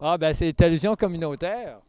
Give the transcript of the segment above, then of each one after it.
Ah, ben c'est télévision communautaire.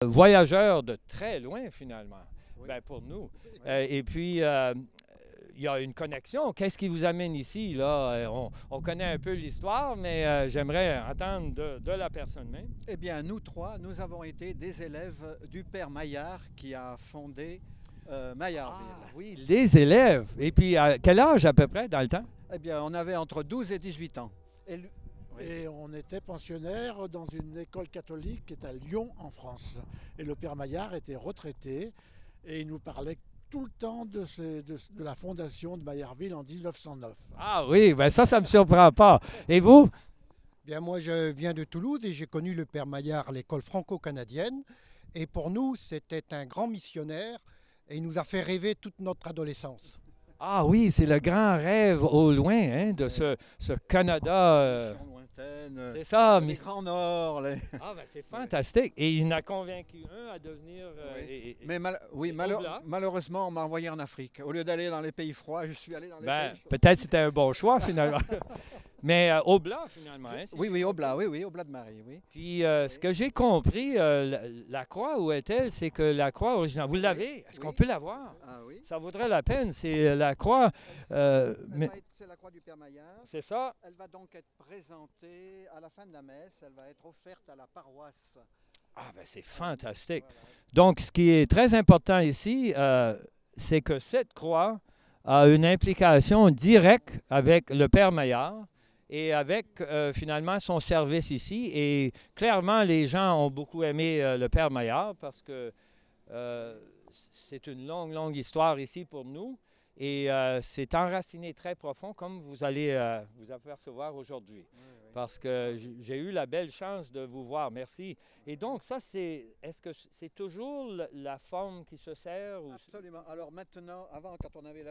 Voyageurs de très loin, finalement, Oui, ben, pour nous. oui. Et puis, il y a une connexion. Qu'est-ce qui vous amène ici, là? On connaît un peu l'histoire, mais j'aimerais entendre de la personne même. Eh bien, nous trois, nous avons été des élèves du père Maillard qui a fondé Maillardville. Ah oui, les élèves. Et puis, à quel âge à peu près dans le temps? Eh bien, on avait entre 12 et 18 ans. Et oui. Et on était pensionnaire dans une école catholique qui est à Lyon en France. Et le père Maillard était retraité et il nous parlait tout le temps de la fondation de Maillardville en 1909. Ah oui, ben ça me surprend pas. Et vous? Bien, moi, je viens de Toulouse et j'ai connu le père Maillard à l'école franco-canadienne. Et pour nous, c'était un grand missionnaire et il nous a fait rêver toute notre adolescence. Ah oui, c'est le grand rêve au loin, hein, de Oui. ce Canada. Mission lointaine, C'est ça, les grands nord. Ah, ben c'est fantastique. Et il en a convaincu un à devenir. Oui. Et Oui, au-delà. malheureusement, on m'a envoyé en Afrique. Au lieu d'aller dans les pays froids, je suis allé dans les Ben, pays chauds. peut-être c'était un bon choix finalement. Mais au blanc finalement. Hein, si Oui, j'ai oui, compris. oui, oui, au Blas de Marie, oui. Puis ce que j'ai compris, la croix, où est-elle? C'est que la croix originale, vous Oui, l'avez? Est-ce qu'on oui. peut la voir? Ah oui. Ça vaudrait la peine, c'est la croix. Mais C'est la croix du père Maillard. c'est ça? Elle va donc être présentée à la fin de la messe. Elle va être offerte à la paroisse. Ah, ben c'est fantastique. Voilà. Donc, ce qui est très important ici, c'est que cette croix a une implication directe avec le Père Maillard et avec finalement son service ici. Et clairement, les gens ont beaucoup aimé le Père Maillard parce que euh, c'est une longue, longue histoire ici pour nous. Et c'est enraciné très profond, comme vous allez vous apercevoir aujourd'hui. Oui, oui. Parce que j'ai eu la belle chance de vous voir. Merci. Et donc, ça, est-ce que c'est toujours la forme qui se sert? Absolument. Alors maintenant, avant, quand on avait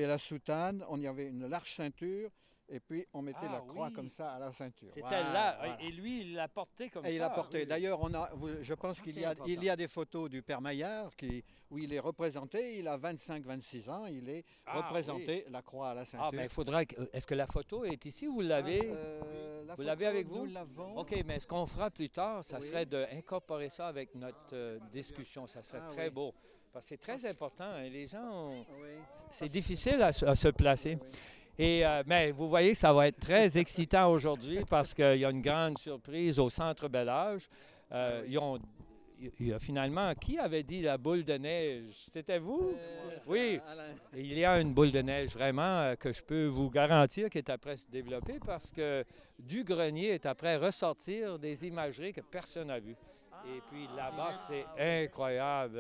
la soutane, on y avait une large ceinture et puis on mettait Ah la croix oui, comme ça à la ceinture. c'était Voilà, là. voilà. Et lui, il l'a porté comme Et il ça. a porté. Oui, oui. D'ailleurs, je pense Ça, qu'il c'est important. il y a des photos du père Maillard où il est représenté. Il a 25-26 ans. Il est Ah oui. représenté la croix à la Ah, ceinture. ben, il faudra. Est-ce que la photo est ici? Vous l'avez? La Vous l'avez photo, avec vous? Nous l'avons. OK, mais ce qu'on fera plus tard, ça Oui. serait d'incorporer ça avec notre discussion. Ça serait Ah très oui. beau. Parce que c'est très important. Hein. Les gens, Oui. c'est difficile à se placer. Oui. Et, mais vous voyez, ça va être très excitant aujourd'hui parce qu'il y a une grande surprise au Centre Bel-Âge. Ah oui. Il y a finalement, qui avait dit la boule de neige? C'était vous? Oui, Alain. il y a une boule de neige vraiment que je peux vous garantir qui est après se développer parce que du grenier est après ressortir des imageries que personne n'a vues. Et puis là-bas, c'est incroyable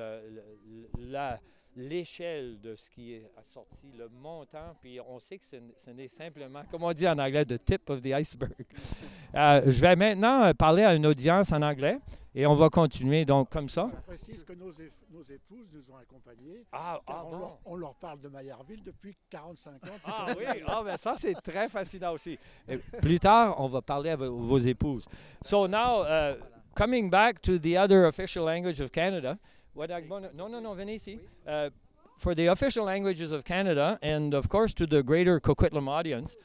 l'échelle de ce qui est sorti, le montant. Puis on sait que ce n'est simplement, comme on dit en anglais, the tip of the iceberg. Je vais maintenant parler à une audience en anglais et on va continuer donc comme ça. Je précise que nos épouses nous ont accompagnés Ah car bon? on leur parle de Maillardville depuis 45 ans. Ah oui, ben ça c'est très fascinant aussi. Et plus tard, on va parler à vos épouses. So now, coming back to the other official language of Canada, no, venez ici. For the official languages of Canada, and of course to the greater Coquitlam audience,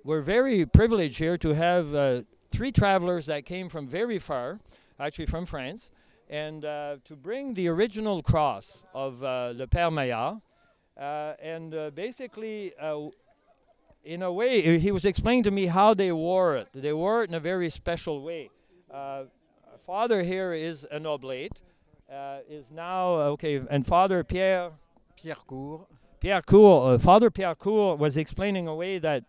we're very privileged here to have three travelers that came from very far, actually from France, and to bring the original cross of Le Père Maillard. Basically, in a way, he was explaining to me how they wore it. They wore it in a very special way. Father here is an oblate, is now, okay, and Father Pierre Court. Father Pierre Court was explaining a way that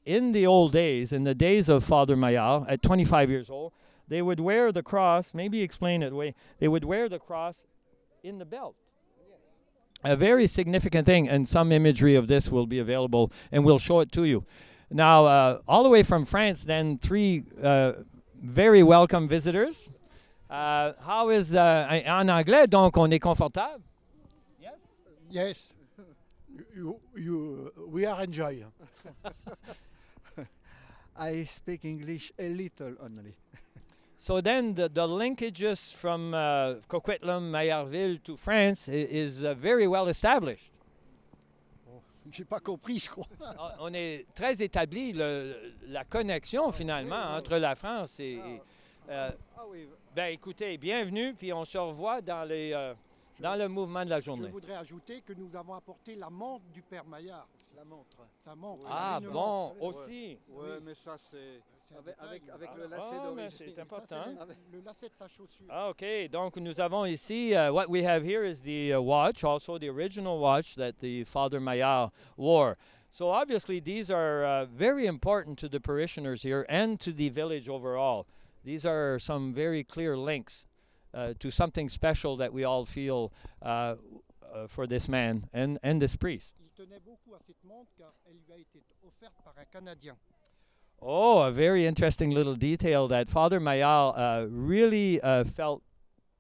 in the old days, in the days of Father Maillard, at 25 years old, they would wear the cross, maybe explain it away, they would wear the cross in the belt. A very significant thing, and some imagery of this will be available, and we'll show it to you. Now, all the way from France, then, three very welcome visitors. How is, en anglais, donc on est confortable? Yes? Yes. We are enjoy. I speak English a little only. So then the linkages from Coquitlam, Maillardville to France is very well established. J'ai pas compris, je crois. On est très établi, la connexion finalement entre la France et Oui. ben écoutez, bienvenue, puis on se revoit dans le mouvement de la Je journée. voudrais ajouter que nous avons apporté la montre du Père Maillard. La montre. Sa montre. Ah Une bon, montre. aussi. Oui, mais ça c'est C'est un avec détail. le lacet Ah, mais d'origine. c'est important. Le lacet de sa chaussure. Ah, OK, donc nous avons ici, what we have here is the watch, also the original watch that the Father Maillard wore. So obviously these are very important to the parishioners here and to the village overall. These are some very clear links to something special that we all feel for this man and this priest. Il tenait beaucoup à cette montre car elle lui a été offerte par un Canadien. Oh, a very interesting little detail that Father Maillard really felt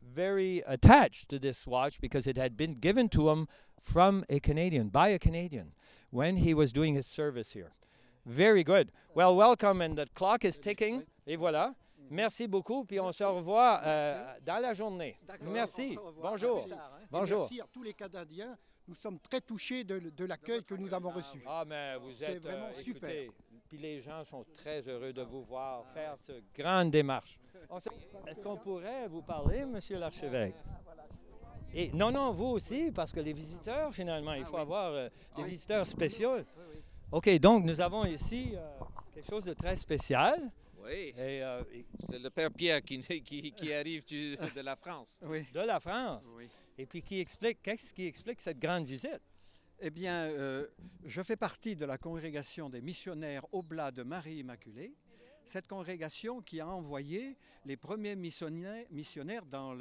very attached to this watch because it had been given to him from a Canadian, by a Canadian, when he was doing his service here. Very good. Well, welcome, and the clock is ticking. Et voilà. Merci beaucoup, puis on se revoit dans la journée. Merci. Bonjour. Et Bonjour. merci à tous les Canadiens. Nous sommes très touchés de l'accueil que nous avons reçu. Ah, mais vous C'est êtes vraiment super. écoutez, puis les gens sont très heureux de vous voir faire cette grande démarche. Est-ce qu'on pourrait vous parler, Monsieur l'archevêque? Et non, vous aussi, parce que les visiteurs, finalement, il faut avoir des visiteurs spéciaux. OK, donc nous avons ici quelque chose de très spécial. Oui, Et, c'est le père Pierre qui arrive de la France. Oui. de la France. Oui. Et puis qu'est-ce qui explique cette grande visite? Eh bien, je fais partie de la congrégation des missionnaires Oblats de Marie Immaculée. Cette congrégation qui a envoyé les premiers missionnaires dans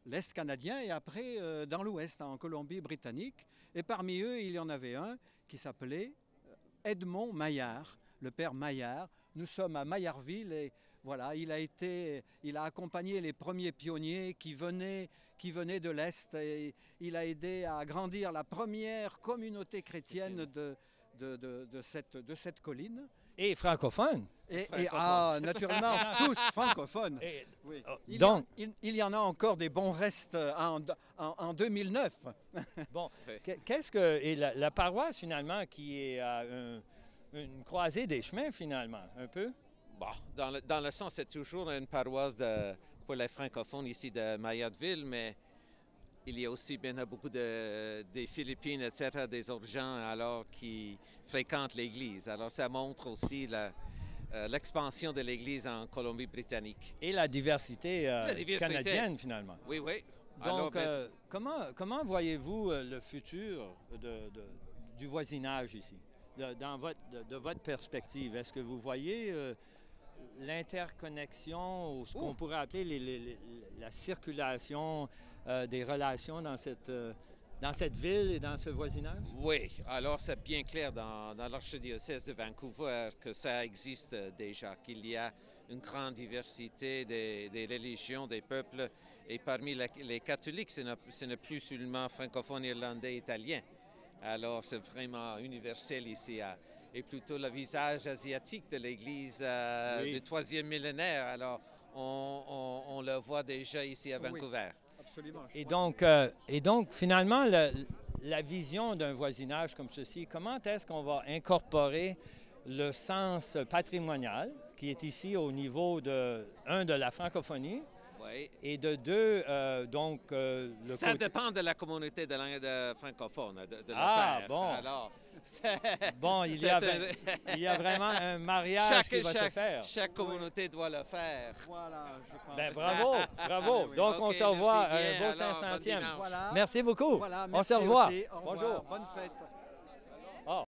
l'Est canadien et après dans l'Ouest, en Colombie-Britannique. Et parmi eux, il y en avait un qui s'appelait Edmond Maillard, le père Maillard. Nous sommes à Maillardville et voilà, il a accompagné les premiers pionniers qui venaient de l'Est et il a aidé à agrandir la première communauté chrétienne de cette colline. Et francophone. Et naturellement, tous francophones. Et, Oui. donc, Il y en a encore des bons restes en 2009. bon, qu'est-ce que... Et la paroisse, finalement, qui est à une croisée des chemins, finalement, un peu? Bon, dans le sens, c'est toujours une paroisse pour les francophones ici de Maillardville, mais il y a aussi bien beaucoup des Philippines, etc., des autres gens alors qui fréquentent l'Église. Alors ça montre aussi l'expansion de l'Église en Colombie-Britannique. Et la diversité, canadienne, finalement. Oui, oui. Donc, Alors, comment voyez-vous le futur du voisinage ici, de votre perspective? Est-ce que vous voyez l'interconnexion ou ce qu'on pourrait appeler la circulation des relations dans cette ville et dans ce voisinage? Oui, alors c'est bien clair dans l'archidiocèse de Vancouver que ça existe déjà, qu'il y a une grande diversité des religions, des peuples, et parmi les catholiques, ce n'est plus seulement francophone, irlandais, italien. Alors c'est vraiment universel ici. Et plutôt le visage asiatique de l'Église du 3e millénaire. Alors on le voit déjà ici à Vancouver. Absolument. Et donc, finalement, la vision d'un voisinage comme ceci, comment est-ce qu'on va incorporer le sens patrimonial qui est ici au niveau de la francophonie Oui. Et de deux, donc, le Ça côté... dépend de la communauté de langue francophone, de le Ah, faire. bon. Alors, Bon, il y a vraiment un mariage qui va se faire. Chaque communauté doit le faire. Voilà, je pense. Ben, bravo, bravo. Oui. Donc, on Ok, se revoit merci bien. un beau Alors, bon 500e. dimanche. Voilà. Merci beaucoup. Voilà, On merci se revoit. aussi. Au revoir. Bonjour. Bonne fête.